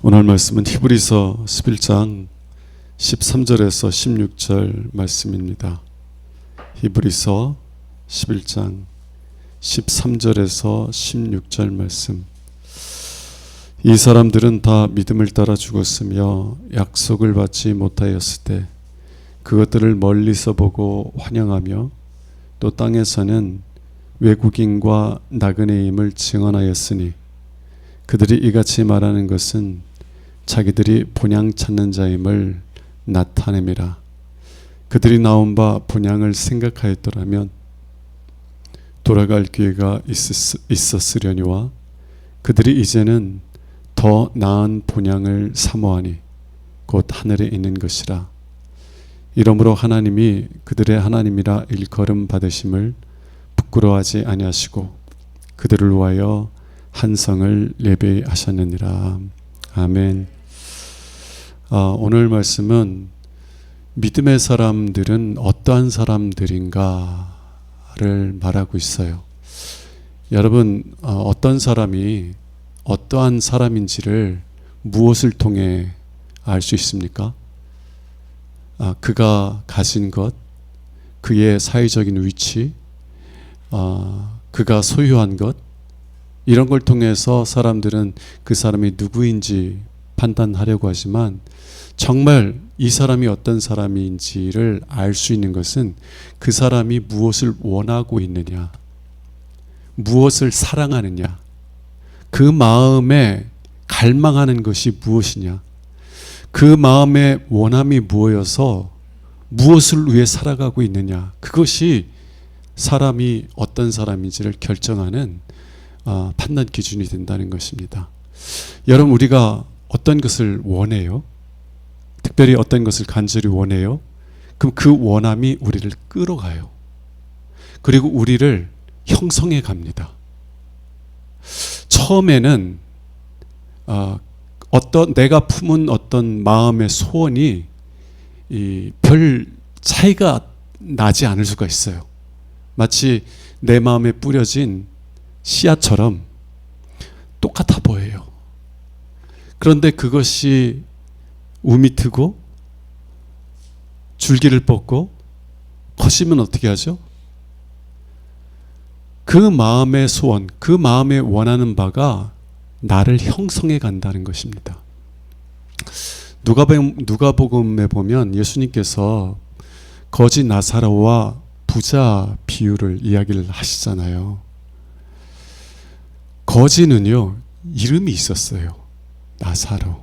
오늘 말씀은 히브리서 11장 13절에서 16절 말씀입니다. 히브리서 11장 13절에서 16절 말씀. 이 사람들은 다 믿음을 따라 죽었으며 약속을 받지 못하였을 때 그것들을 멀리서 보고 환영하며 또 땅에서는 외국인과 나그네임을 증언하였으니 그들이 이같이 말하는 것은 자기들이 본향 찾는 자임을 나타냄이라. 그들이 나온 바 본향을 생각하였더라면 돌아갈 기회가 있었으려니와 그들이 이제는 더 나은 본향을 사모하니 곧 하늘에 있는 것이라. 이러므로 하나님이 그들의 하나님이라 일컬음 받으심을 부끄러워하지 아니하시고 그들을 위하여 한 성을 예배하셨느니라. 아멘. 오늘 말씀은 믿음의 사람들은 어떠한 사람들인가를 말하고 있어요. 여러분, 어떤 사람이 어떠한 사람인지를 무엇을 통해 알 수 있습니까? 그가 가진 것, 그의 사회적인 위치, 그가 소유한 것, 이런 걸 통해서 사람들은 그 사람이 누구인지 판단하려고 하지만 정말 이 사람이 어떤 사람인지를 알 수 있는 것은 그 사람이 무엇을 원하고 있느냐, 무엇을 사랑하느냐, 그 마음에 갈망하는 것이 무엇이냐, 그 마음의 원함이 무엇여서 무엇을 위해 살아가고 있느냐, 그것이 사람이 어떤 사람인지를 결정하는 판단 기준이 된다는 것입니다. 여러분, 우리가 어떤 것을 원해요? 특별히 어떤 것을 간절히 원해요? 그럼 그 원함이 우리를 끌어가요. 그리고 우리를 형성해 갑니다. 처음에는 내가 품은 어떤 마음의 소원이 별 차이가 나지 않을 수가 있어요. 마치 내 마음에 뿌려진 씨앗처럼 똑같아 보여요. 그런데 그것이 우미 트고 줄기를 뻗고 커지면 어떻게 하죠? 그 마음의 소원, 그 마음에 원하는 바가 나를 형성해 간다는 것입니다. 누가복음에 보면 예수님께서 거지 나사로와 부자 비유를 이야기를 하시잖아요. 거지는요, 이름이 있었어요. 나사로.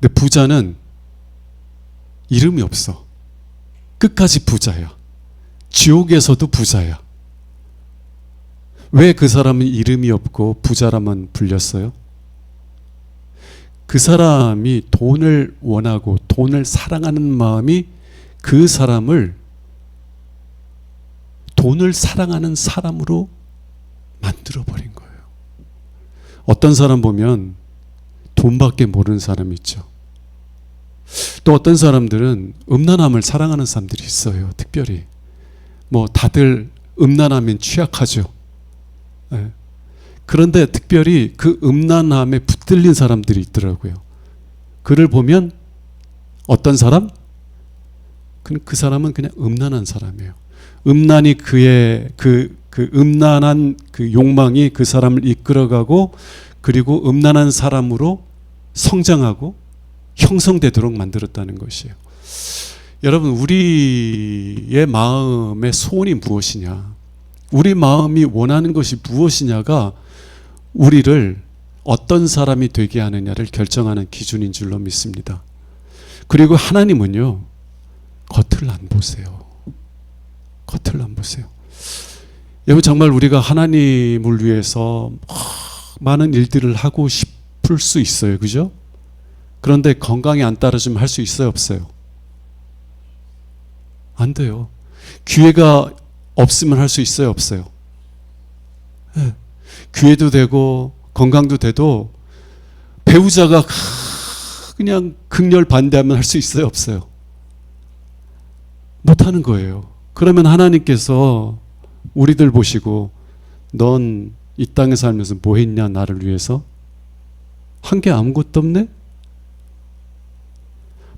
근데 부자는 이름이 없어. 끝까지 부자야. 지옥에서도 부자야. 왜 그 사람은 이름이 없고 부자라만 불렸어요? 그 사람이 돈을 원하고 돈을 사랑하는 마음이 그 사람을 돈을 사랑하는 사람으로 만들어버린 거예요. 어떤 사람 보면 돈밖에 모르는 사람이 있죠. 또 어떤 사람들은 음란함을 사랑하는 사람들이 있어요. 특별히 다들 음란하면 취약하죠. 그런데 특별히 그 음란함에 붙들린 사람들이 있더라고요. 그를 보면 어떤 사람? 그 사람은 그냥 음란한 사람이에요. 음란이 그의 그 음란한 그 욕망이 그 사람을 이끌어가고 그리고 음란한 사람으로 성장하고 형성되도록 만들었다는 것이에요. 여러분, 우리의 마음의 소원이 무엇이냐, 우리 마음이 원하는 것이 무엇이냐가 우리를 어떤 사람이 되게 하느냐를 결정하는 기준인 줄로 믿습니다. 그리고 하나님은요, 겉을 안 보세요. 겉을 안 보세요. 여러분, 정말 우리가 하나님을 위해서 많은 일들을 하고 싶을 수 있어요. 그죠? 그런데 건강이 안 따라주면 할 수 있어요? 없어요? 안 돼요. 기회가 없으면 할 수 있어요? 없어요? 네. 기회도 되고 건강도 돼도 배우자가 그냥 극렬 반대하면 할 수 있어요? 없어요? 못하는 거예요. 그러면 하나님께서 우리들 보시고 넌 이 땅에 살면서 뭐 했냐 나를 위해서? 한 게 아무것도 없네?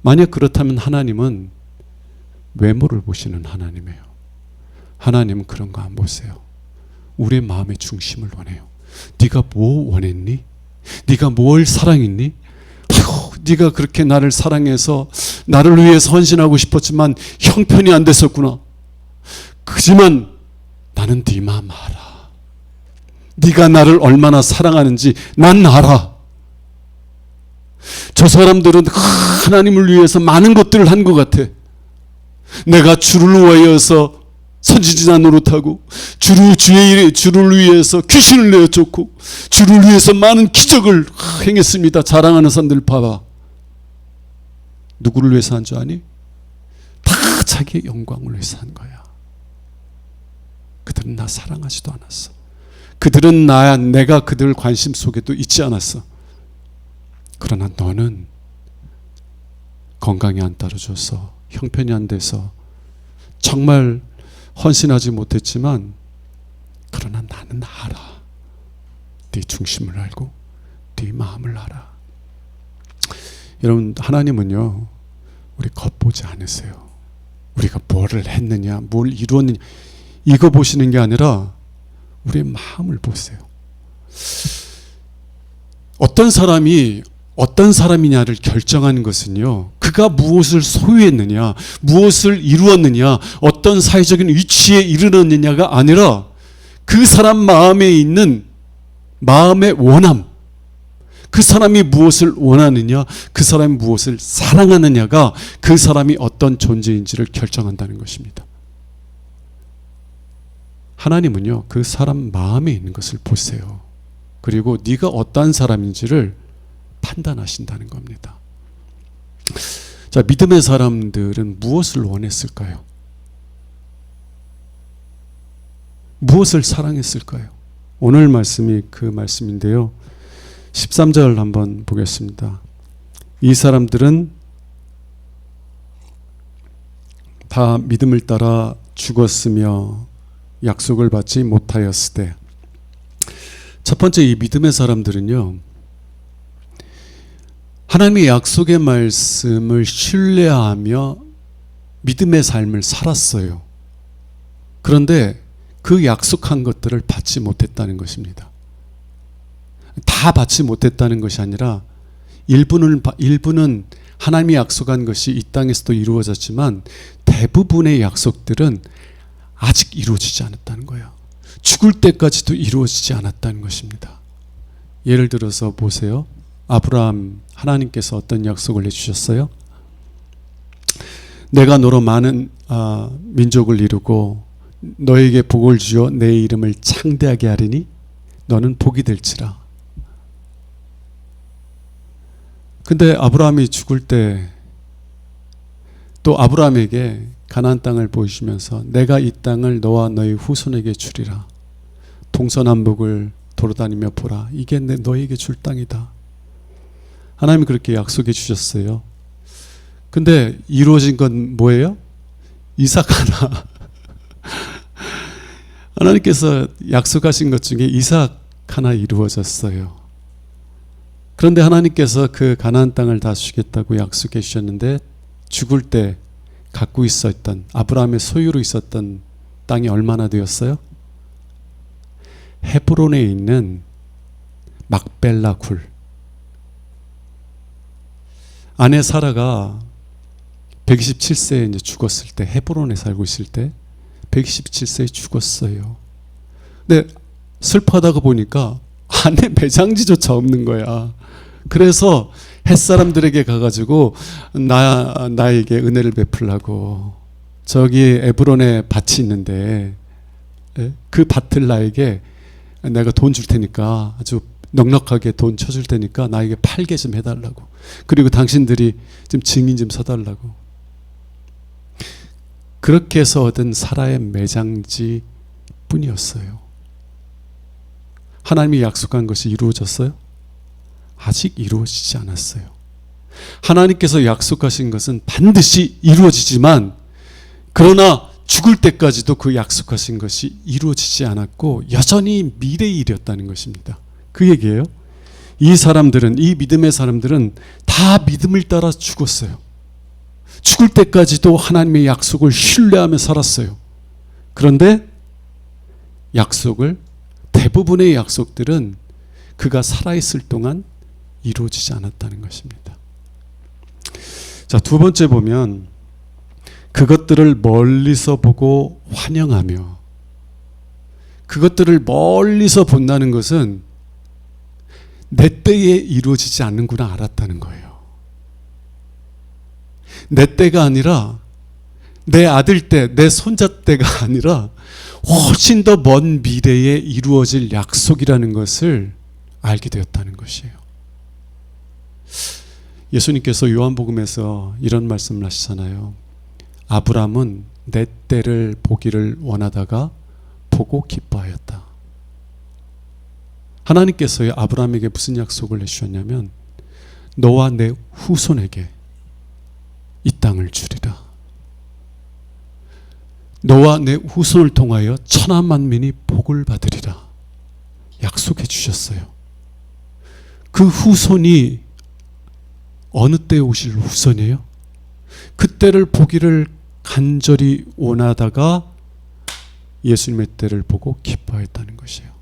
만약 그렇다면 하나님은 외모를 보시는 하나님이에요. 하나님은 그런 거 안 보세요. 우리의 마음의 중심을 원해요. 네가 뭐 원했니? 네가 뭘 사랑했니? 네가 그렇게 나를 사랑해서 나를 위해서 헌신하고 싶었지만 형편이 안 됐었구나. 그지만 나는 네 마음 알아. 네가 나를 얼마나 사랑하는지 난 알아. 저 사람들은 하나님을 위해서 많은 것들을 한 것 같아. 내가 주를 위하여서 선지자 노릇하고 주를 위해서 귀신을 내어쫓고 주를 위해서 많은 기적을 행했습니다. 자랑하는 사람들 봐봐. 누구를 위해서 한 줄 아니? 다 자기의 영광을 위해서 한 거야. 그들은 나 사랑하지도 않았어. 그들은 내가 그들 관심 속에도 있지 않았어. 그러나 너는 건강이 안 따라줘서 형편이 안 돼서 정말 헌신하지 못했지만 그러나 나는 알아. 네 중심을 알고 네 마음을 알아. 여러분, 하나님은요 우리 겉보지 않으세요. 우리가 뭐를 했느냐 뭘 이루었느냐 이거 보시는 게 아니라 우리의 마음을 보세요. 어떤 사람이 어떤 사람이냐를 결정하는 것은요, 그가 무엇을 소유했느냐, 무엇을 이루었느냐, 어떤 사회적인 위치에 이르렀느냐가 아니라 그 사람 마음에 있는 마음의 원함, 그 사람이 무엇을 원하느냐, 그 사람이 무엇을 사랑하느냐가 그 사람이 어떤 존재인지를 결정한다는 것입니다. 하나님은요, 그 사람 마음에 있는 것을 보세요. 그리고 네가 어떠한 사람인지를 판단하신다는 겁니다. 자, 믿음의 사람들은 무엇을 원했을까요? 무엇을 사랑했을까요? 오늘 말씀이 그 말씀인데요. 13절 한번 보겠습니다. 이 사람들은 다 믿음을 따라 죽었으며 약속을 받지 못하였으되. 첫 번째, 이 믿음의 사람들은요, 하나님의 약속의 말씀을 신뢰하며 믿음의 삶을 살았어요. 그런데 그 약속한 것들을 받지 못했다는 것입니다. 다 받지 못했다는 것이 아니라 일부는 하나님이 약속한 것이 이 땅에서도 이루어졌지만 대부분의 약속들은 아직 이루어지지 않았다는 거예요. 죽을 때까지도 이루어지지 않았다는 것입니다. 예를 들어서 보세요. 아브라함, 하나님께서 어떤 약속을 해주셨어요? 내가 너로 많은 민족을 이루고 너에게 복을 주어 내 이름을 창대하게 하리니 너는 복이 될지라. 근데 아브라함이 죽을 때 또 아브라함에게 가나안 땅을 보이시면서 내가 이 땅을 너와 너희 후손에게 주리라. 동서남북을 돌아다니며 보라. 이게 너에게 줄 땅이다. 하나님이 그렇게 약속해 주셨어요. 근데 이루어진 건 뭐예요? 이삭 하나. 하나님께서 약속하신 것 중에 이삭 하나 이루어졌어요. 그런데 하나님께서 그 가나안 땅을 다 주겠다고 약속해 주셨는데 죽을 때 갖고 있었던 아브라함의 소유로 있었던 땅이 얼마나 되었어요? 헤브론에 있는 막벨라 굴. 아내 사라가 127세에 이제 죽었을 때, 헤브론에 살고 있을 때 127세에 죽었어요. 근데 슬퍼하다가 보니까 아내 매장지조차 없는 거야. 그래서 햇사람들에게 가가지고 나에게 은혜를 베풀라고, 저기 에브론에 밭이 있는데 그 밭을 나에게 내가 돈 줄 테니까, 아주 넉넉하게 돈 쳐줄 테니까 나에게 팔게 좀 해달라고, 그리고 당신들이 좀 증인 좀 서달라고. 그렇게 해서 얻은 사라의 매장지 뿐이었어요. 하나님이 약속한 것이 이루어졌어요? 아직 이루어지지 않았어요. 하나님께서 약속하신 것은 반드시 이루어지지만, 그러나 죽을 때까지도 그 약속하신 것이 이루어지지 않았고 여전히 미래의 일이었다는 것입니다. 그 얘기예요. 이 사람들은, 이 믿음의 사람들은 다 믿음을 따라 죽었어요. 죽을 때까지도 하나님의 약속을 신뢰하며 살았어요. 그런데 대부분의 약속들은 그가 살아있을 동안 이루어지지 않았다는 것입니다. 자, 두 번째 보면 그것들을 멀리서 보고 환영하며, 그것들을 멀리서 본다는 것은 내 때에 이루어지지 않는구나 알았다는 거예요. 내 때가 아니라 내 아들 때, 내 손자 때가 아니라 훨씬 더 먼 미래에 이루어질 약속이라는 것을 알게 되었다는 것이에요. 예수님께서 요한복음에서 이런 말씀을 하시잖아요. 아브라함은 내 때를 보기를 원하다가 보고 기뻐하였다. 하나님께서 아브라함에게 무슨 약속을 해주셨냐면 너와 내 후손에게 이 땅을 주리라. 너와 내 후손을 통하여 천하 만민이 복을 받으리라. 약속해 주셨어요. 그 후손이 어느 때에 오실 후손이에요? 그때를 보기를 간절히 원하다가 예수님의 때를 보고 기뻐했다는 것이에요.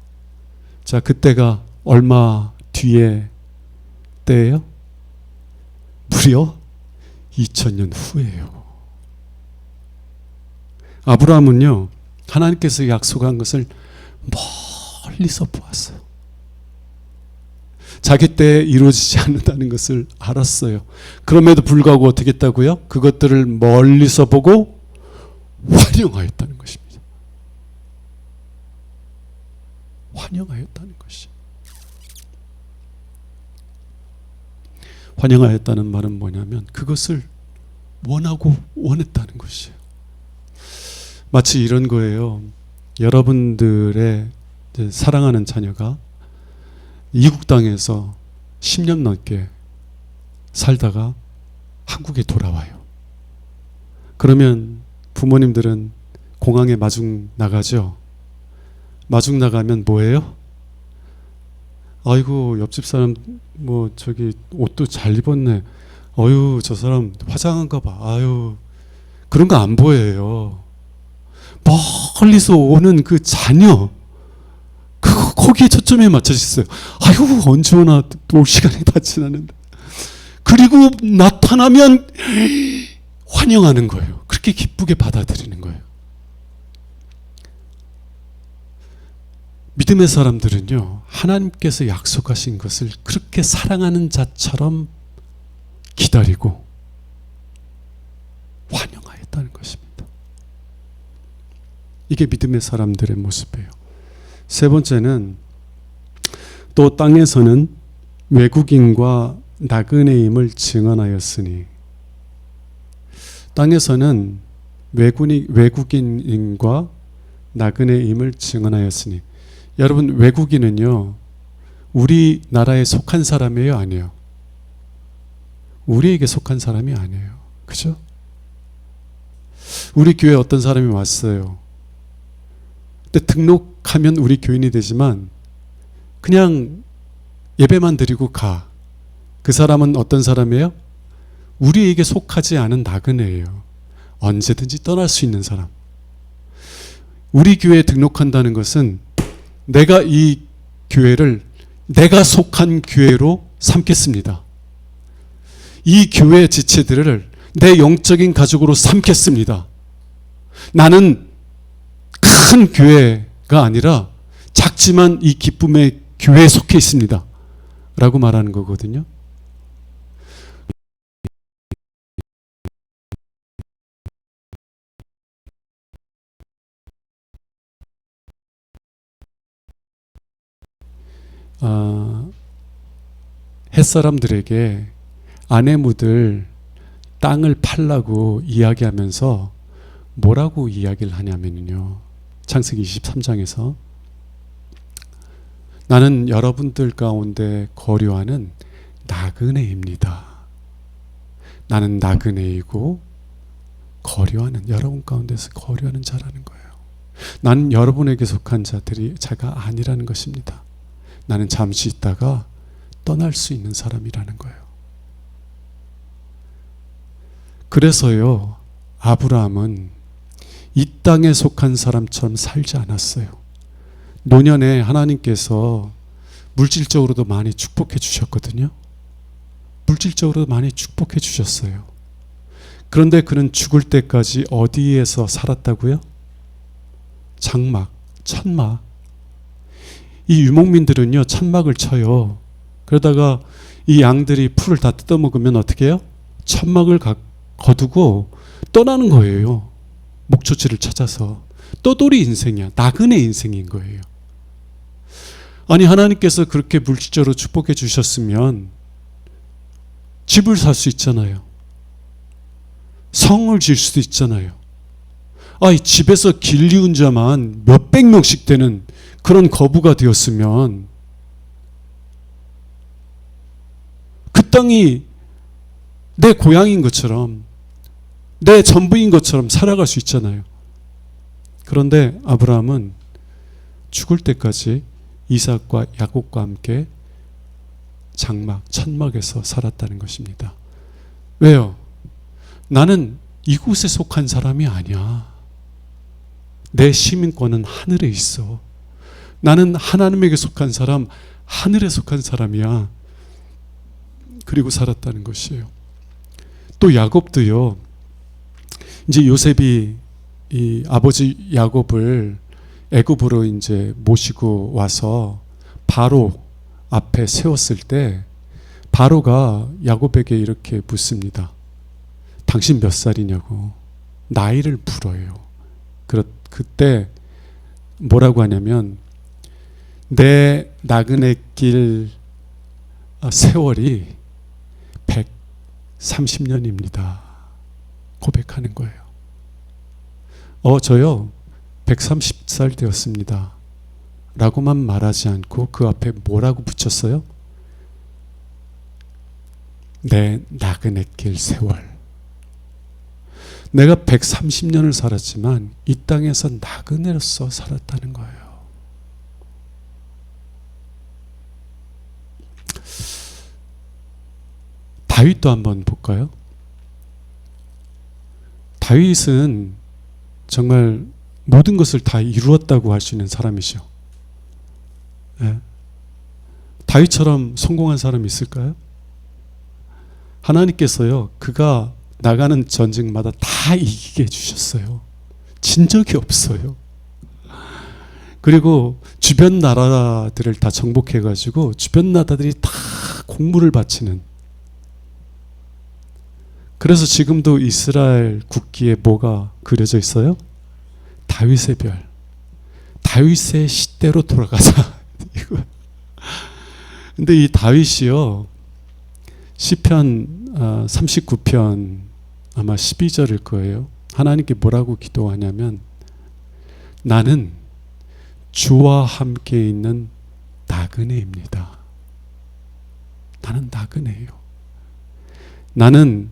자, 그때가 얼마 뒤의 때예요? 무려 2000년 후예요. 아브라함은요, 하나님께서 약속한 것을 멀리서 보았어요. 자기 때에 이루어지지 않는다는 것을 알았어요. 그럼에도 불구하고 어떻게 했다고요? 그것들을 멀리서 보고 환영하였다는 것입니다. 환영하였다는 것이. 환영하였다는 말은 뭐냐면 그것을 원하고 원했다는 것이에요. 마치 이런 거예요. 여러분들의 사랑하는 자녀가 이국 땅에서 10년 넘게 살다가 한국에 돌아와요. 그러면 부모님들은 공항에 마중 나가죠. 마중 나가면 뭐예요? 아이고, 옆집 사람 저기 옷도 잘 입었네. 어유, 저 사람 화장한가 봐. 아유, 그런 거 안 보여요. 멀리서 오는 그 자녀, 거기에 초점에 맞춰져 있어요. 아유, 언제 오나, 올 시간이 다 지났는데. 그리고 나타나면 환영하는 거예요. 그렇게 기쁘게 받아들이는 거예요. 믿음의 사람들은요, 하나님께서 약속하신 것을 그렇게 사랑하는 자처럼 기다리고 환영하였다는 것입니다. 이게 믿음의 사람들의 모습이에요. 세 번째는 또 땅에서는 외국인과 나그네임을 증언하였으니, 땅에서는 외국인과 나그네임을 증언하였으니, 여러분, 외국인은요 우리나라에 속한 사람이에요, 아니에요? 우리에게 속한 사람이 아니에요. 그죠? 우리 교회에 어떤 사람이 왔어요. 근데 등록하면 우리 교인이 되지만 그냥 예배만 드리고 가. 그 사람은 어떤 사람이에요? 우리에게 속하지 않은 나그네예요. 언제든지 떠날 수 있는 사람. 우리 교회에 등록한다는 것은 내가 이 교회를 내가 속한 교회로 삼겠습니다. 이 교회 지체들을 내 영적인 가족으로 삼겠습니다. 나는 큰 교회가 아니라 작지만 이 기쁨의 교회에 속해 있습니다. 라고 말하는 거거든요. 햇사람들에게 아내무들 땅을 팔라고 이야기하면서 뭐라고 이야기를 하냐면요, 창세기 23장에서 나는 여러분들 가운데 거류하는 나그네입니다. 나는 나그네이고 거류하는, 여러분 가운데서 거류하는 자라는 거예요. 나는 여러분에게 속한 자가 아니라는 것입니다. 나는 잠시 있다가 떠날 수 있는 사람이라는 거예요. 그래서요, 아브라함은 이 땅에 속한 사람처럼 살지 않았어요. 노년에 하나님께서 물질적으로도 많이 축복해 주셨거든요. 물질적으로도 많이 축복해 주셨어요. 그런데 그는 죽을 때까지 어디에서 살았다고요? 장막, 천막. 이 유목민들은요, 천막을 쳐요. 그러다가 이 양들이 풀을 다 뜯어먹으면 어떻게 해요? 천막을 거두고 떠나는 거예요. 목초지를 찾아서. 떠돌이 인생이야. 나그네 인생인 거예요. 아니, 하나님께서 그렇게 물질적으로 축복해 주셨으면 집을 살 수 있잖아요. 성을 지을 수도 있잖아요. 이 집에서 길리운 자만 몇백 명씩 되는 그런 거부가 되었으면 그 땅이 내 고향인 것처럼, 내 전부인 것처럼 살아갈 수 있잖아요. 그런데 아브라함은 죽을 때까지 이삭과 야곱과 함께 장막, 천막에서 살았다는 것입니다. 왜요? 나는 이곳에 속한 사람이 아니야. 내 시민권은 하늘에 있어. 나는 하나님에게 속한 사람, 하늘에 속한 사람이야. 그리고 살았다는 것이에요. 또 야곱도요, 이제 요셉이 이 아버지 야곱을 애굽으로 이제 모시고 와서 바로 앞에 세웠을 때 바로가 야곱에게 이렇게 묻습니다. 당신 몇 살이냐고. 나이를 물어요. 그때 뭐라고 하냐면 내 나그네 길 세월이 130년입니다. 고백하는 거예요. 저요 130살 되었습니다. 라고만 말하지 않고 그 앞에 뭐라고 붙였어요? 내 나그네 길 세월. 내가 130년을 살았지만 이 땅에서 나그네로서 살았다는 거예요. 다윗도 한번 볼까요? 다윗은 정말 모든 것을 다 이루었다고 할 수 있는 사람이죠. 네. 다윗처럼 성공한 사람이 있을까요? 하나님께서요, 그가 나가는 전쟁마다 다 이기게 해주셨어요. 진 적이 없어요. 그리고 주변 나라들을 다 정복해가지고 주변 나라들이 다 공물을 바치는. 그래서 지금도 이스라엘 국기에 뭐가 그려져 있어요? 다윗의 별. 다윗의 시대로 돌아가자. 근데 이 다윗이요, 시편 39편 아마 12절일 거예요. 하나님께 뭐라고 기도하냐면 나는 주와 함께 있는 나그네입니다. 나는 나그네예요. 나는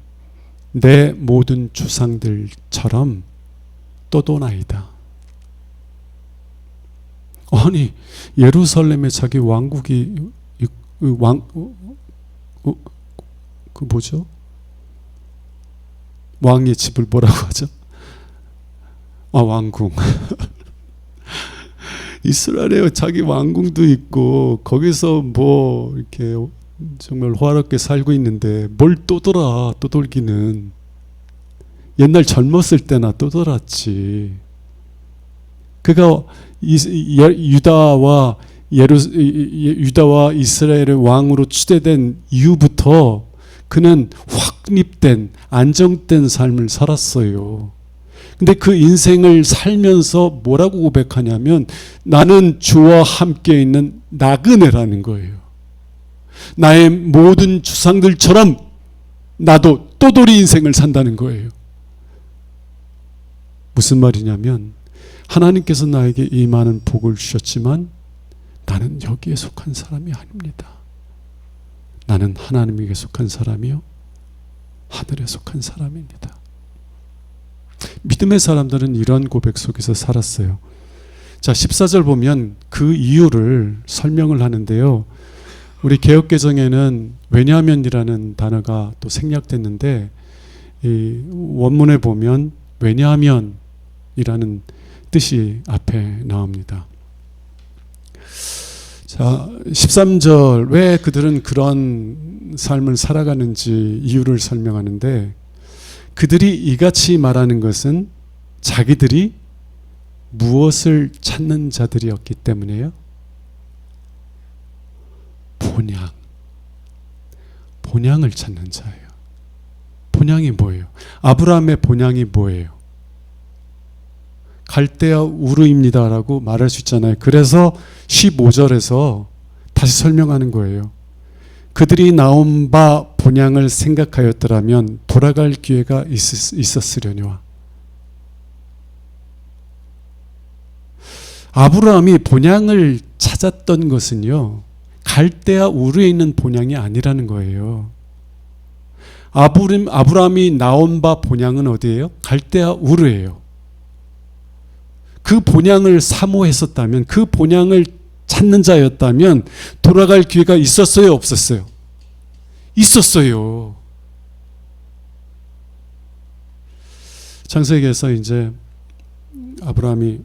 내 모든 조상들처럼 떠도나이다. 아니, 예루살렘에 자기 왕국이 그 뭐죠? 왕의 집을 뭐라고 하죠? 왕궁. 이스라엘에 자기 왕궁도 있고 거기서 뭐 이렇게 정말 호화롭게 살고 있는데 뭘 떠돌기는. 옛날 젊었을 때나 떠돌았지. 그가 유다와 이스라엘의 왕으로 추대된 이후부터 그는 확립된 안정된 삶을 살았어요. 근데 그 인생을 살면서 뭐라고 고백하냐면 나는 주와 함께 있는 나그네라는 거예요. 나의 모든 주상들처럼 나도 떠돌이 인생을 산다는 거예요. 무슨 말이냐면 하나님께서 나에게 이 많은 복을 주셨지만 나는 여기에 속한 사람이 아닙니다. 나는 하나님에게 속한 사람이요 하늘에 속한 사람입니다. 믿음의 사람들은 이런 고백 속에서 살았어요. 자, 14절 보면 그 이유를 설명을 하는데요. 우리 개역개정에는 왜냐하면이라는 단어가 또 생략됐는데 이 원문에 보면 왜냐하면이라는 뜻이 앞에 나옵니다. 자, 13절 왜 그들은 그런 삶을 살아가는지 이유를 설명하는데 그들이 이같이 말하는 것은 자기들이 무엇을 찾는 자들이었기 때문에요? 본향을 찾는 자예요. 본향이 뭐예요? 아브라함의 본향이 뭐예요? 갈대아 우르입니다라고 말할 수 있잖아요. 그래서 15절에서 다시 설명하는 거예요. 그들이 나온 바 본향을 생각하였더라면 돌아갈 기회가 있었으려니와. 아브라함이 본향을 찾았던 것은요, 갈대아 우르에 있는 본향이 아니라는 거예요. 아브라함이 나온 바 본향은 어디예요? 갈대아 우르예요. 그 본향을 사모했었다면, 그 본향을 찾는 자였다면 돌아갈 기회가 있었어요, 없었어요? 있었어요. 창세기에서 이제 아브라함이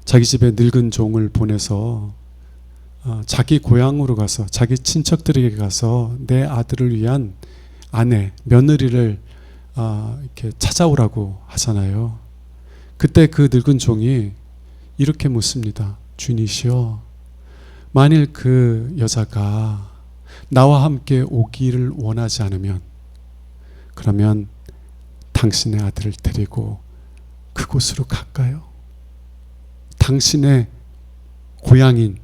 자기 집에 늙은 종을 보내서 자기 고향으로 가서 자기 친척들에게 가서 내 아들을 위한 아내, 며느리를 이렇게 찾아오라고 하잖아요. 그때 그 늙은 종이 이렇게 묻습니다. 주인이시여, 만일 그 여자가 나와 함께 오기를 원하지 않으면 그러면 당신의 아들을 데리고 그곳으로 갈까요? 당신의 고향인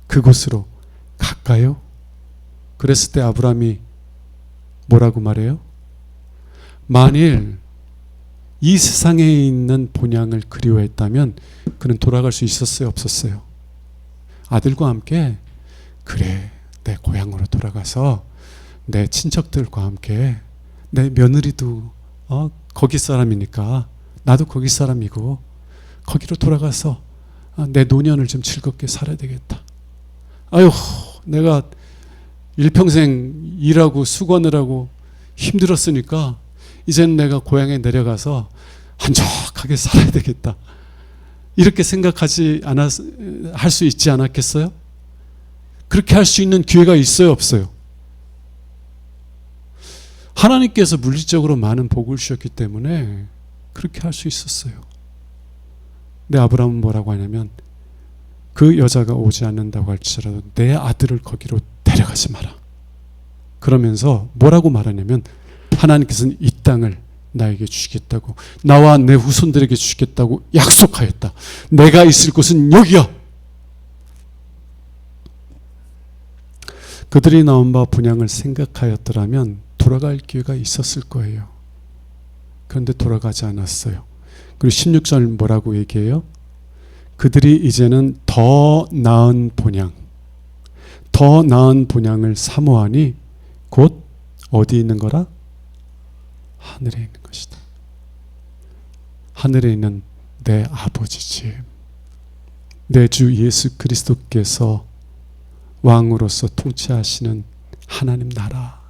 그곳으로 갈까요? 그랬을 때 아브라함이 뭐라고 말해요? 만일 이 세상에 있는 본향을 그리워했다면 그는 돌아갈 수 있었어요, 없었어요? 아들과 함께 그래, 내 고향으로 돌아가서 내 친척들과 함께 내 며느리도 거기 사람이니까 나도 거기 사람이고 거기로 돌아가서 내 노년을 좀 즐겁게 살아야 되겠다. 아유, 내가 일평생 일하고 수고하느라고 힘들었으니까 이제는 내가 고향에 내려가서 한적하게 살아야 되겠다. 이렇게 생각하지 할 수 있지 않았겠어요? 그렇게 할 수 있는 기회가 있어요, 없어요? 하나님께서 물질적으로 많은 복을 주셨기 때문에 그렇게 할 수 있었어요. 근데 아브라함은 뭐라고 하냐면 그 여자가 오지 않는다고 할지라도 내 아들을 거기로 데려가지 마라. 그러면서 뭐라고 말하냐면 하나님께서는 이 땅을 나에게 주시겠다고, 나와 내 후손들에게 주시겠다고 약속하였다. 내가 있을 곳은 여기야. 그들이 나온 바 분향을 생각하였더라면 돌아갈 기회가 있었을 거예요. 그런데 돌아가지 않았어요. 그리고 16절 뭐라고 얘기해요? 그들이 이제는 더 나은 본향, 더 나은 본향을 사모하니 곧 어디 있는 거라? 하늘에 있는 것이다. 하늘에 있는 내 아버지 집, 내 주 예수 그리스도께서 왕으로서 통치하시는 하나님 나라.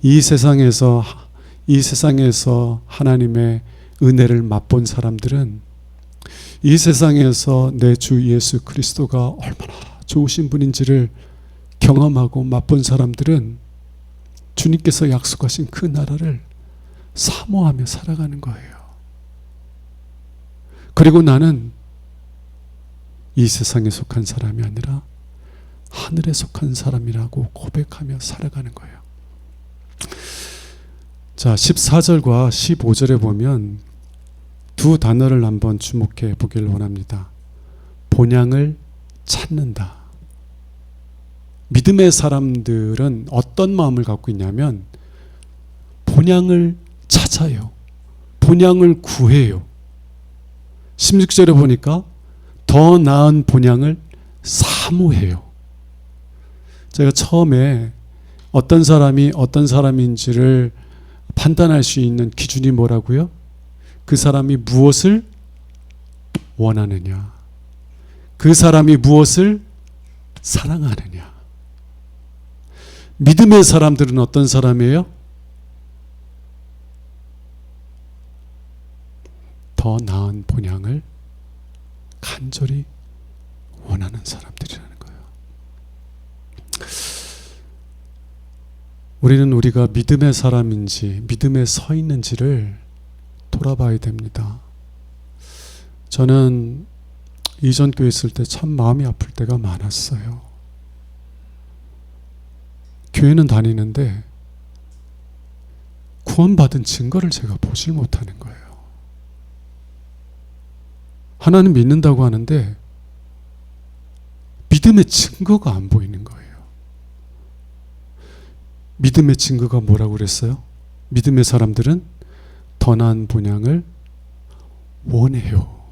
이 세상에서 하나님의 은혜를 맛본 사람들은, 이 세상에서 내 주 예수 그리스도가 얼마나 좋으신 분인지를 경험하고 맛본 사람들은 주님께서 약속하신 그 나라를 사모하며 살아가는 거예요. 그리고 나는 이 세상에 속한 사람이 아니라 하늘에 속한 사람이라고 고백하며 살아가는 거예요. 자, 14절과 15절에 보면 두 단어를 한번 주목해 보기를 원합니다. 본향을 찾는다. 믿음의 사람들은 어떤 마음을 갖고 있냐면 본향을 찾아요. 본향을 구해요. 16절에 보니까 더 나은 본향을 사모해요. 제가 처음에 어떤 사람이 어떤 사람인지를 판단할 수 있는 기준이 뭐라고요? 그 사람이 무엇을 원하느냐, 그 사람이 무엇을 사랑하느냐. 믿음의 사람들은 어떤 사람이에요? 더 나은 본향을 간절히 원하는 사람들이라는 거예요. 우리는 우리가 믿음의 사람인지 믿음에 서 있는지를 돌아봐야 됩니다. 저는 이전 교회 있을 때 참 마음이 아플 때가 많았어요. 교회는 다니는데 구원받은 증거를 제가 보질 못하는 거예요. 하나님 믿는다고 하는데 믿음의 증거가 안 보이는 거예요. 믿음의 증거가 뭐라고 그랬어요? 믿음의 사람들은 더 나은 본향을 원해요.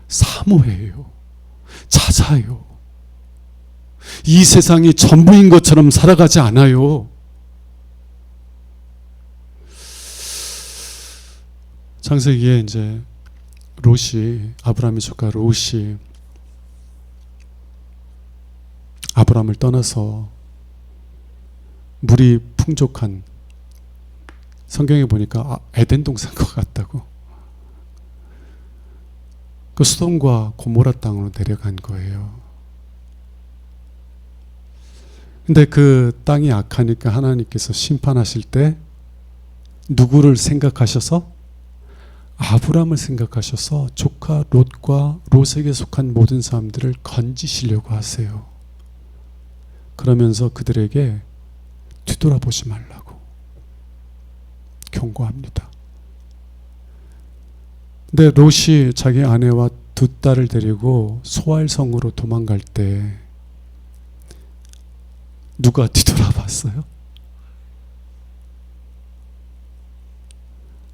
사모해요. 찾아요. 이 세상이 전부인 것처럼 살아가지 않아요. 창세기에 이제 롯이, 아브라함의 조카 롯이 아브라함을 떠나서 물이 풍족한, 성경에 보니까 에덴 동산 것 같다고, 그 소돔과 고모라 땅으로 내려간 거예요. 근데 그 땅이 악하니까 하나님께서 심판하실 때 누구를 생각하셔서? 아브라함을 생각하셔서 조카 롯과 롯에게 속한 모든 사람들을 건지시려고 하세요. 그러면서 그들에게 뒤돌아보지 말라고 경고합니다. 근데 롯이 자기 아내와 두 딸을 데리고 소알성으로 도망갈 때 누가 뒤돌아봤어요?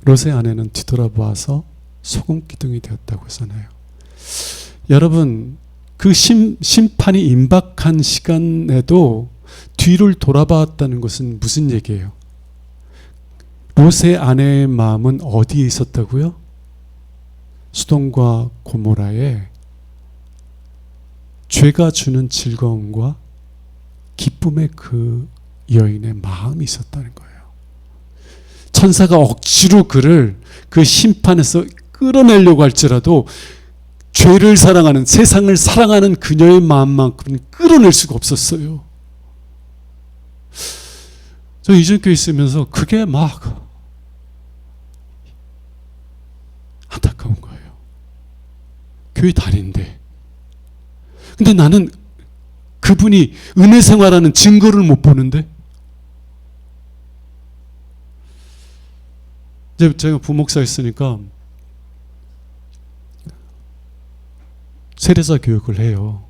롯의 아내는 뒤돌아봐서 소금기둥이 되었다고 하잖아요. 여러분, 그 심판이 임박한 시간에도 뒤를 돌아봤다는 것은 무슨 얘기예요? 롯의 아내의 마음은 어디에 있었다고요? 소돔과 고모라에 죄가 주는 즐거움과 기쁨의 그 여인의 마음이 있었다는 거예요. 천사가 억지로 그를 그 심판에서 끌어내려고 할지라도 죄를 사랑하는, 세상을 사랑하는 그녀의 마음만큼은 끌어낼 수가 없었어요. 저 이전교회 있으면서 그게 막 안타까운 거예요. 교회 다니는데. 근데 나는 그분이 은혜 생활하는 증거를 못 보는데. 이제 제가 부목사 했으니까 세례자 교육을 해요.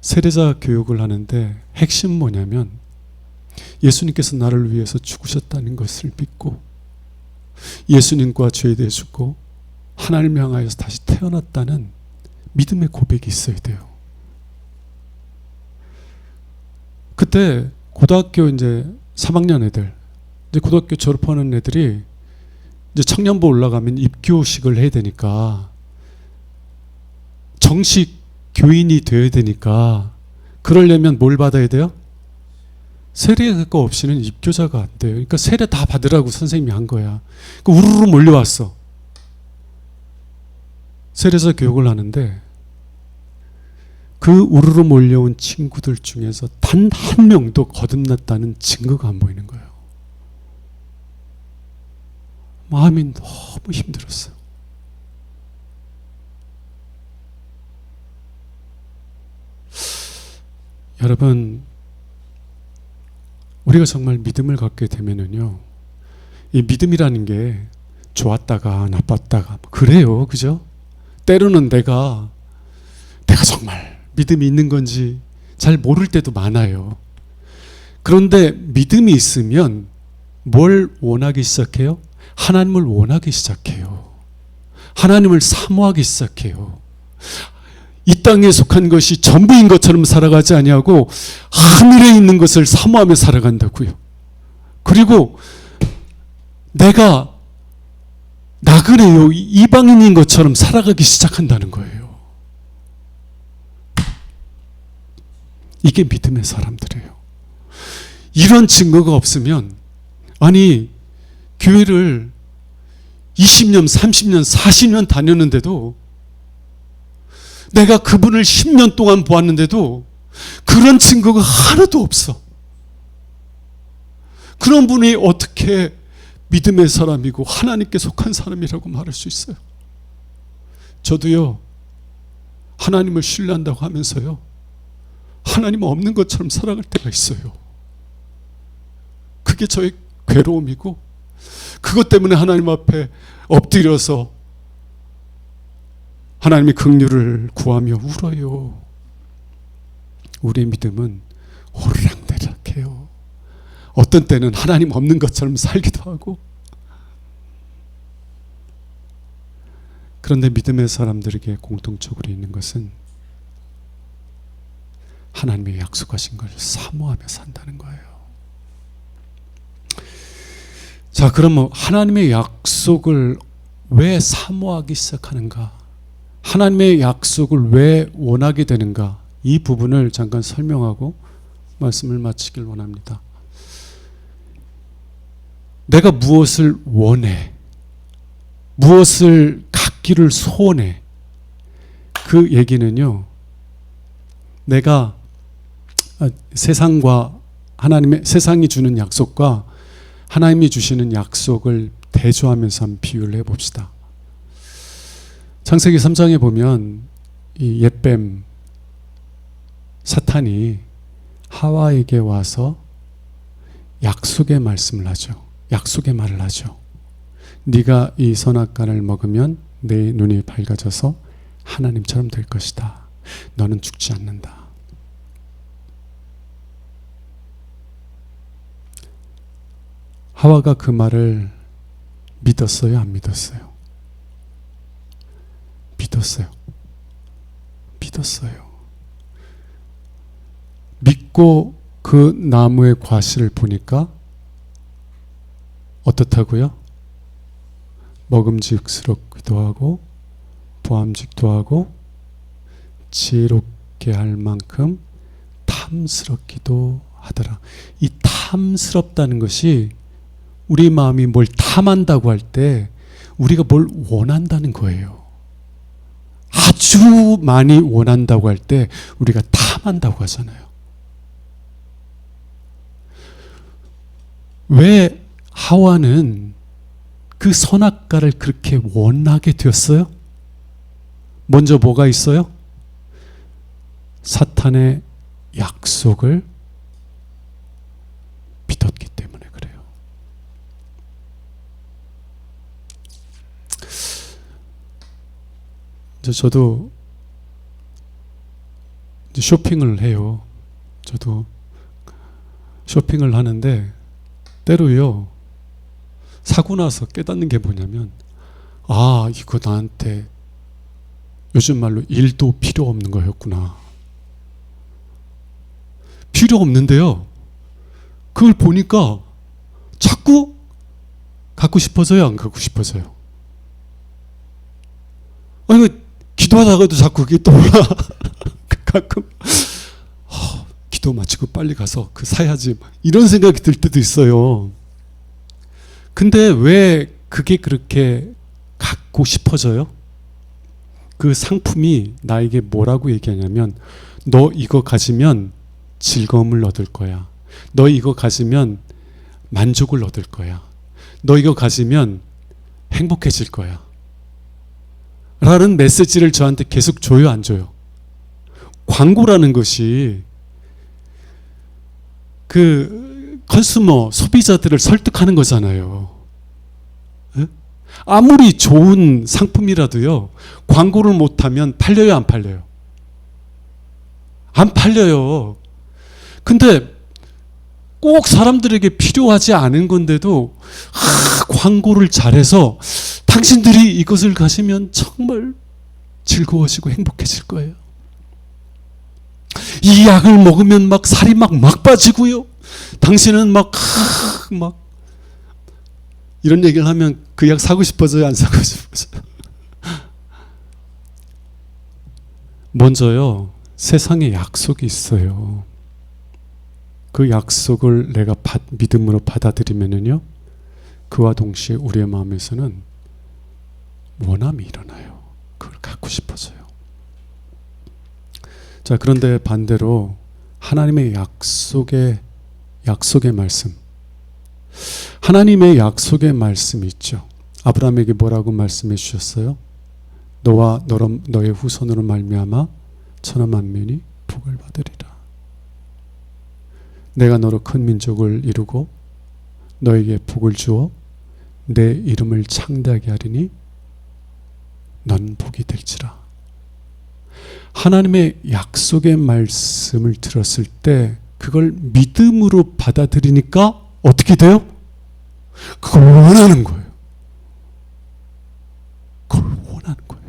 세례자 교육을 하는데 핵심 뭐냐면 예수님께서 나를 위해서 죽으셨다는 것을 믿고 예수님과 죄에 대해 죽고 하나님을 향하여서 다시 태어났다는 믿음의 고백이 있어야 돼요. 그때 고등학교 이제 3학년 애들, 이제 고등학교 졸업하는 애들이 이제 청년부 올라가면 입교식을 해야 되니까 정식 교인이 되어야 되니까 그러려면 뭘 받아야 돼요? 세례가 없이는 입교자가 안 돼요. 그러니까 세례 다 받으라고 선생님이 한 거야. 그러니까 우르르 몰려왔어. 세례자 교육을 하는데 그 우르르 몰려온 친구들 중에서 단 한 명도 거듭났다는 증거가 안 보이는 거예요. 마음이 너무 힘들었어요. 여러분, 우리가 정말 믿음을 갖게 되면은요, 이 믿음이라는 게 좋았다가 나빴다가 그래요, 그죠? 때로는 내가 정말 믿음이 있는 건지 잘 모를 때도 많아요. 그런데 믿음이 있으면 뭘 원하기 시작해요? 하나님을 원하기 시작해요. 하나님을 사모하기 시작해요. 이 땅에 속한 것이 전부인 것처럼 살아가지 아니하고 하늘에 있는 것을 사모하며 살아간다고요. 그리고 내가 나그네요, 이방인인 것처럼 살아가기 시작한다는 거예요. 이게 믿음의 사람들이에요. 이런 증거가 없으면, 아니 교회를 20년, 30년, 40년 다녔는데도, 내가 그분을 10년 동안 보았는데도 그런 증거가 하나도 없어. 그런 분이 어떻게 믿음의 사람이고 하나님께 속한 사람이라고 말할 수 있어요? 저도요, 하나님을 신뢰한다고 하면서요, 하나님 없는 것처럼 살아갈 때가 있어요. 그게 저의 괴로움이고, 그것 때문에 하나님 앞에 엎드려서 하나님의 긍휼을 구하며 울어요. 우리의 믿음은 오르락내락해요. 어떤 때는 하나님 없는 것처럼 살기도 하고. 그런데 믿음의 사람들에게 공통적으로 있는 것은 하나님의 약속하신 걸 사모하며 산다는 거예요. 자, 그러면 하나님의 약속을 왜 사모하기 시작하는가? 하나님의 약속을 왜 원하게 되는가? 이 부분을 잠깐 설명하고 말씀을 마치길 원합니다. 내가 무엇을 원해, 무엇을 갖기를 소원해, 그 얘기는요, 내가 세상과 세상이 주는 약속과 하나님이 주시는 약속을 대조하면서 한번 비유를 해봅시다. 창세기 3장에 보면 이 옛뱀 사탄이 하와에게 와서 약속의 말씀을 하죠. 약속의 말을 하죠. 네가 이 선악과를 먹으면 내 눈이 밝아져서 하나님처럼 될 것이다. 너는 죽지 않는다. 하와가 그 말을 믿었어요? 안 믿었어요? 믿었어요. 믿었어요. 믿고 그 나무의 과실을 보니까 어떻다고요? 먹음직스럽기도 하고 보암직도 하고 지혜롭게 할 만큼 탐스럽기도 하더라. 이 탐스럽다는 것이 우리 마음이 뭘 탐한다고 할 때 우리가 뭘 원한다는 거예요. 아주 많이 원한다고 할 때 우리가 탐한다고 하잖아요. 왜 하와는 그 선악과를 그렇게 원하게 되었어요? 먼저 뭐가 있어요? 사탄의 약속을 믿었기 때문에 그래요. 저도 이제 쇼핑을 해요. 저도 쇼핑을 하는데 때로요, 사고 나서 깨닫는 게 뭐냐면, 아, 이거 나한테 요즘 말로 1도 필요 없는 거였구나. 필요 없는데요, 그걸 보니까 자꾸 갖고 싶어져요, 안 갖고 싶어져요? 아니, 기도하다가도 자꾸 그게 떠올라. 가끔 기도 마치고 빨리 가서 그 사야지, 이런 생각이 들 때도 있어요. 근데 왜 그게 그렇게 갖고 싶어져요? 그 상품이 나에게 뭐라고 얘기하냐면, 너 이거 가지면 즐거움을 얻을 거야. 너 이거 가지면 만족을 얻을 거야. 너 이거 가지면 행복해질 거야. 라는 메시지를 저한테 계속 줘요, 안 줘요? 광고라는 것이 그 컨슈머, 소비자들을 설득하는 거잖아요. 에? 아무리 좋은 상품이라도요, 광고를 못하면 팔려요, 안 팔려요? 안 팔려요. 근데 꼭 사람들에게 필요하지 않은 건데도 광고를 잘해서 당신들이 이것을 가시면 정말 즐거워지고 행복해질 거예요. 이 약을 먹으면 막 살이 막 빠지고요. 당신은 막 이런 얘기를 하면 그 약 사고 싶어져요, 안 사고 싶어져요? 먼저요, 세상에 약속이 있어요. 그 약속을 내가 믿음으로 받아들이면은요, 그와 동시에 우리의 마음에서는 원함이 일어나요. 그걸 갖고 싶어져요. 자, 그런데 반대로 하나님의 약속의 말씀, 하나님의 약속의 말씀이 있죠. 아브라함에게 뭐라고 말씀해 주셨어요? 너와 너의 후손으로 말미암아 천하 만민이 복을 받으리라. 내가 너로 큰 민족을 이루고 너에게 복을 주어 내 이름을 창대하게 하리니 넌 복이 될지라. 하나님의 약속의 말씀을 들었을 때 그걸 믿음으로 받아들이니까 어떻게 돼요? 그걸 원하는 거예요. 그걸 원하는 거예요.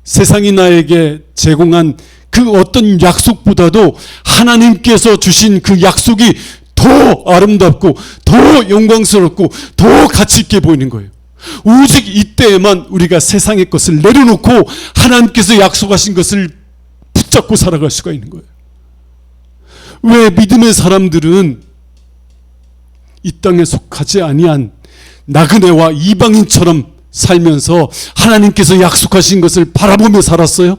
세상이 나에게 제공한 그 어떤 약속보다도 하나님께서 주신 그 약속이 더 아름답고 더 영광스럽고 더 가치 있게 보이는 거예요. 오직 이때에만 우리가 세상의 것을 내려놓고 하나님께서 약속하신 것을 붙잡고 살아갈 수가 있는 거예요. 왜 믿음의 사람들은 이 땅에 속하지 아니한 나그네와 이방인처럼 살면서 하나님께서 약속하신 것을 바라보며 살았어요?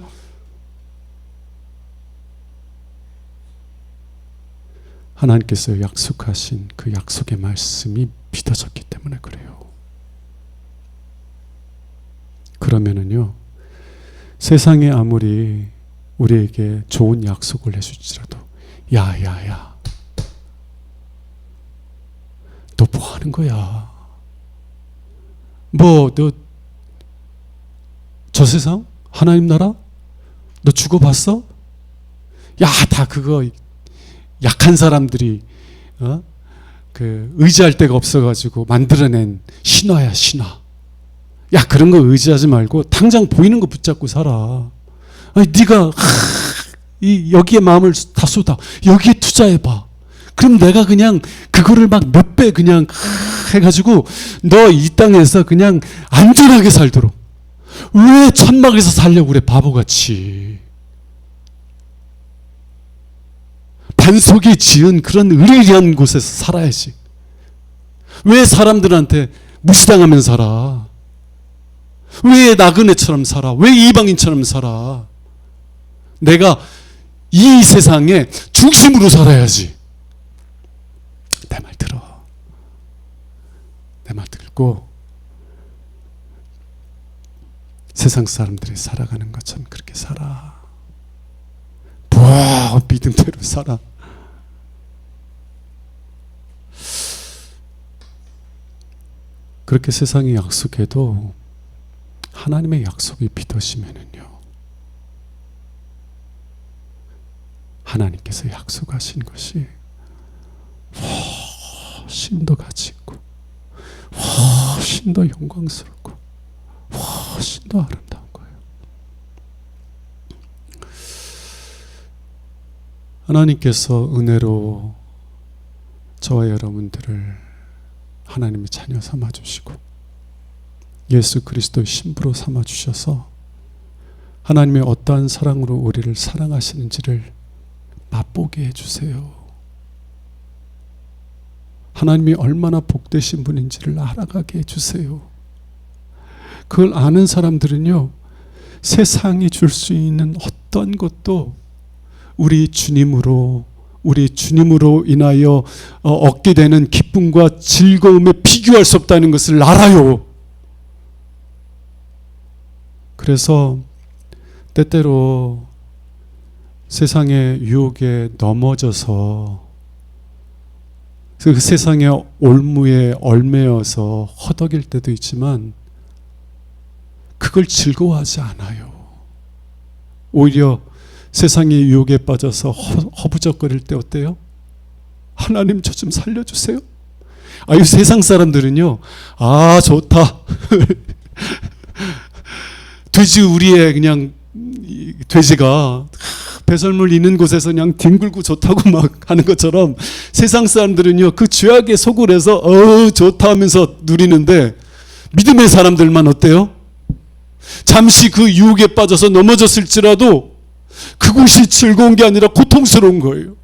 하나님께서 약속하신 그 약속의 말씀이 믿어졌기 때문에 그래요. 그러면은요, 세상에 아무리 우리에게 좋은 약속을 해줄지라도 야야야, 너 뭐 하는 거야? 뭐 너 저 세상? 하나님 나라? 너 죽어봤어? 야, 다 그거 약한 사람들이 그 의지할 데가 없어가지고 만들어낸 신화야, 신화. 야, 그런 거 의지하지 말고 당장 보이는 거 붙잡고 살아. 아니, 네가 여기에 마음을 다 쏟아. 여기에 투자해봐. 그럼 내가 그냥 그거를 막 몇 배 그냥 해가지고 너 이 땅에서 그냥 안전하게 살도록. 왜 천막에서 살려고 그래, 바보같이. 반석이 지은 그런 의리한 곳에서 살아야지. 왜 사람들한테 무시당하면 살아? 왜 나그네처럼 살아? 왜 이방인처럼 살아? 내가 이 세상의 중심으로 살아야지. 내 말 들어. 내 말 듣고 세상 사람들이 살아가는 것처럼 그렇게 살아. 뭐 믿음대로 살아. 그렇게 세상이 약속해도 하나님의 약속이 믿어지면은요, 하나님께서 약속하신 것이 훨씬 더 가치 있고 훨씬 더 영광스럽고 훨씬 더 아름다운 거예요. 하나님께서 은혜로 저와 여러분들을 하나님의 자녀 삼아주시고 예수 그리스도의 신부로 삼아주셔서 하나님의 어떠한 사랑으로 우리를 사랑하시는지를 맛보게 해주세요. 하나님이 얼마나 복되신 분인지를 알아가게 해주세요. 그걸 아는 사람들은요, 세상이 줄 수 있는 어떤 것도 우리 주님으로 인하여 얻게 되는 기쁨과 즐거움에 비교할 수 없다는 것을 알아요. 그래서 때때로 세상의 유혹에 넘어져서 그 세상의 올무에 얽매여서 허덕일 때도 있지만 그걸 즐거워하지 않아요. 오히려 세상의 유혹에 빠져서 허부적거릴 때 어때요? 하나님 저 좀 살려주세요. 이 세상 사람들은요, 좋다. 돼지 우리의 그냥 돼지가 배설물 있는 곳에서 그냥 뒹굴고 좋다고 막 하는 것처럼 세상 사람들은요, 그 죄악에 속을 해서 좋다 하면서 누리는데 믿음의 사람들만 어때요? 잠시 그 유혹에 빠져서 넘어졌을지라도 그곳이 즐거운 게 아니라 고통스러운 거예요.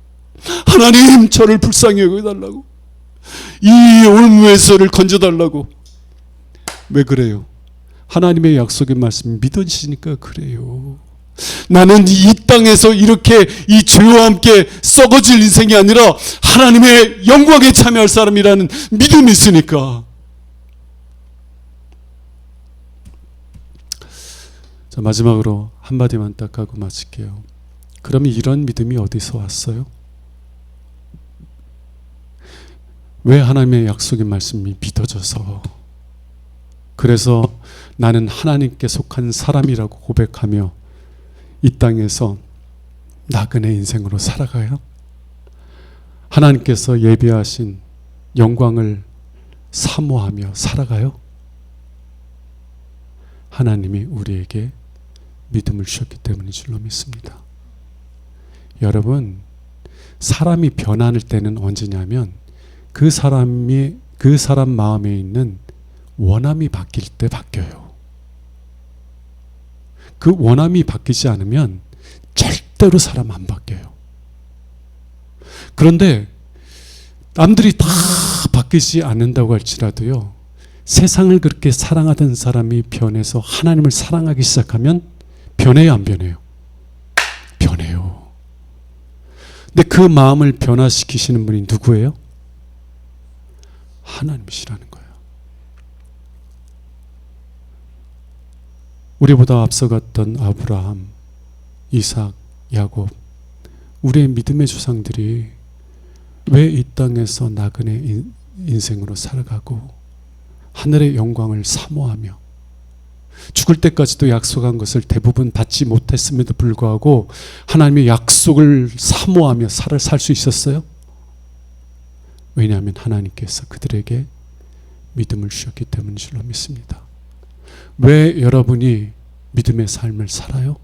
하나님, 저를 불쌍히 여겨달라고, 이 올무에서를 건져달라고. 왜 그래요? 하나님의 약속의 말씀 믿으시니까 그래요. 나는 이 땅에서 이렇게 이 죄와 함께 썩어질 인생이 아니라 하나님의 영광에 참여할 사람이라는 믿음이 있으니까. 자, 마지막으로 한마디만 딱 하고 마칠게요. 그러면 이런 믿음이 어디서 왔어요? 왜 하나님의 약속의 말씀이 믿어져서, 그래서 나는 하나님께 속한 사람이라고 고백하며 이 땅에서 나그네 인생으로 살아가요? 하나님께서 예비하신 영광을 사모하며 살아가요? 하나님이 우리에게 믿음을 주셨기 때문인 줄로 믿습니다. 여러분, 사람이 변할 때는 언제냐면 그 사람 마음에 있는 원함이 바뀔 때 바뀌어요. 그 원함이 바뀌지 않으면 절대로 사람 안 바뀌어요. 그런데 남들이 다 바뀌지 않는다고 할지라도요, 세상을 그렇게 사랑하던 사람이 변해서 하나님을 사랑하기 시작하면 변해요, 안 변해요? 변해요. 근데 그 마음을 변화시키시는 분이 누구예요? 하나님이시라는 거예요. 우리보다 앞서갔던 아브라함, 이삭, 야곱, 우리의 믿음의 조상들이 왜 이 땅에서 나그네 인생으로 살아가고 하늘의 영광을 사모하며 죽을 때까지도 약속한 것을 대부분 받지 못했음에도 불구하고 하나님의 약속을 사모하며 살 수 있었어요? 왜냐하면 하나님께서 그들에게 믿음을 주셨기 때문인 줄로 믿습니다. 왜 여러분이 믿음의 삶을 살아요?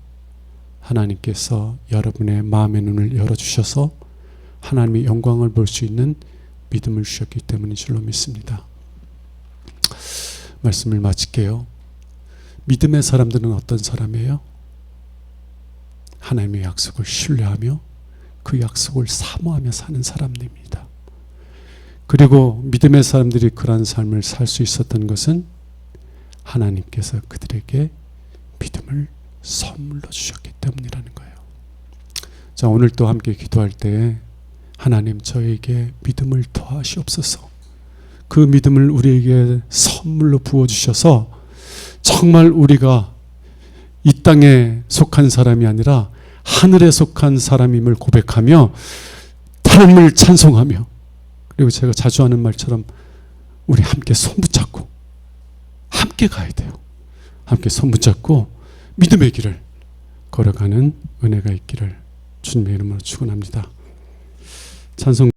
하나님께서 여러분의 마음의 눈을 열어주셔서 하나님의 영광을 볼 수 있는 믿음을 주셨기 때문인 줄로 믿습니다. 말씀을 마칠게요. 믿음의 사람들은 어떤 사람이에요? 하나님의 약속을 신뢰하며 그 약속을 사모하며 사는 사람들입니다. 그리고 믿음의 사람들이 그러한 삶을 살 수 있었던 것은 하나님께서 그들에게 믿음을 선물로 주셨기 때문이라는 거예요. 자, 오늘 또 함께 기도할 때 하나님, 저에게 믿음을 더하시옵소서. 그 믿음을 우리에게 선물로 부어주셔서 정말 우리가 이 땅에 속한 사람이 아니라 하늘에 속한 사람임을 고백하며 하나님을 찬송하며, 그리고 제가 자주 하는 말처럼 우리 함께 손 붙잡고 함께 가야 돼요. 함께 손 붙잡고 믿음의 길을 걸어가는 은혜가 있기를 주님의 이름으로 축원합니다. 찬송